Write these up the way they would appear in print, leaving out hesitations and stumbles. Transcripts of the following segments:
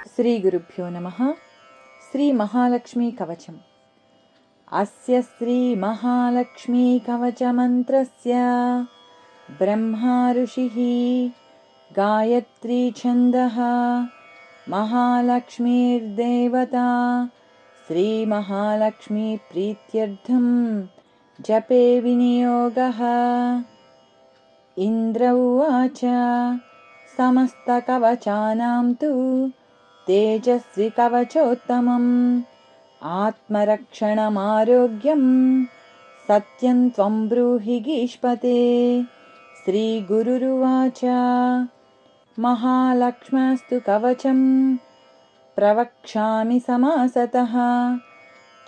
श्रीगुरुभ्यो नमः। श्रीमहालक्ष्मीकवचम्। अस्य श्रीमहालक्ष्मीकवचमन्त्रस्य ब्रह्मा ऋषिः, गायत्री छन्दः, महालक्ष्मीर्देवता। श्रीमहालक्ष्मीप्रीत्यर्थं जपे विनियोगः। इन्द्र उवाच समस्तकवचानां तु तेजस्वी कवचोत्तमम्, आत्मरक्षणमारोग्यं सत्यं त्वं ब्रूहि गीष्पते। श्रीगुरुरुवाच महालक्ष्म्यास्तु कवचं प्रवक्ष्यामि समासतः,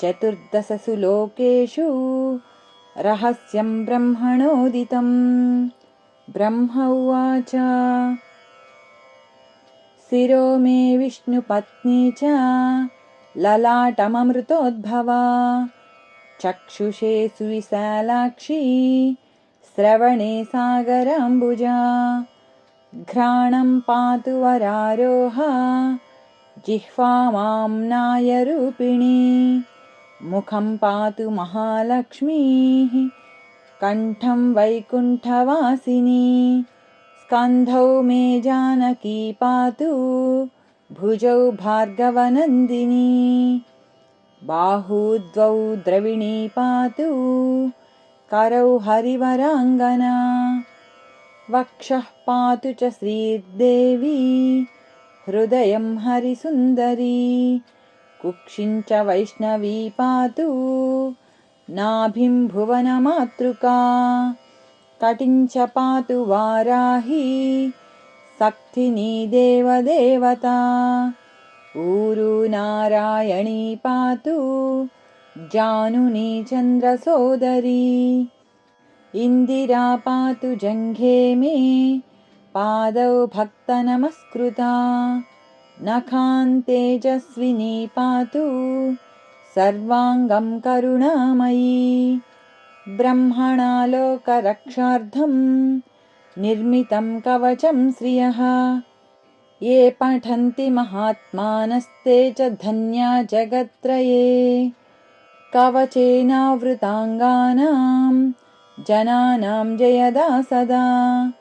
चतुर्दशसु लोकेषु रहस्यं ब्रह्मणोदितम्। ब्रह्म उवाच शिरो मे विष्णुपत्नी च ललाटममृतोद्भवा, चक्षुषे सुविशालाक्षी श्रवणे सागराम्बुजा। घ्राणं पातु वरारोहा जिह्वा माम्नायरूपिणी, मुखं पातु महालक्ष्मीः कण्ठं वैकुण्ठवासिनी। स्कन्धौ मे जानकी पातु भुजौ भार्गवनन्दिनी, बाहू द्वौ द्रविणी पातु करौ हरिवराङ्गना। वक्षः पातु च श्रीदेवी हृदयं हरिसुन्दरी, कुक्षिं च वैष्णवी पातु नाभिं भुवनमातृका। कटिं च पातु वाराही सक्थिनी देवदेवता, ऊरू नारायणी पातु जानुनी चन्द्रसोदरी। इन्दिरा पातु जङ्घे मे पादौ भक्तनमस्कृता, नखान् तेजस्विनी पातु सर्वाङ्गं करुणामयी। ब्रह्मणा लोकरक्षार्थं निर्मितं कवचं श्रियः, ये पठन्ति महात्मानस्ते च धन्या जगत्त्रये। कवचेनावृताङ्गानां जनानां जयदा सदा,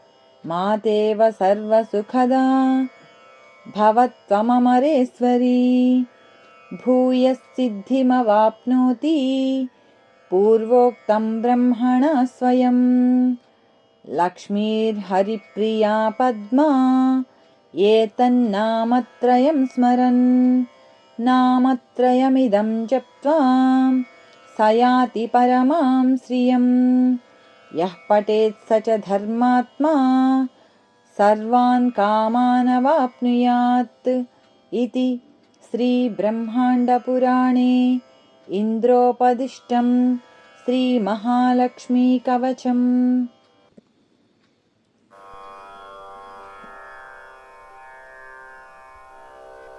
मातेव सर्वसुखदा भवत्वममरेश्वरी। भूयःसिद्धिमवाप्नोति पूर्वोक्तं ब्रह्मणा स्वयं, लक्ष्मीर्हरिप्रिया पद्मा एतन्नामत्रयं स्मरन्। नामत्रयमिदं जप्त्वा स याति परमां श्रियं, यः पठेत् स च धर्मात्मा सर्वान् कामानवाप्नुयात्। इति श्रीब्रह्माण्डपुराणे इन्द्रोपदिष्टं श्रीमहालक्ष्मीकवचम्।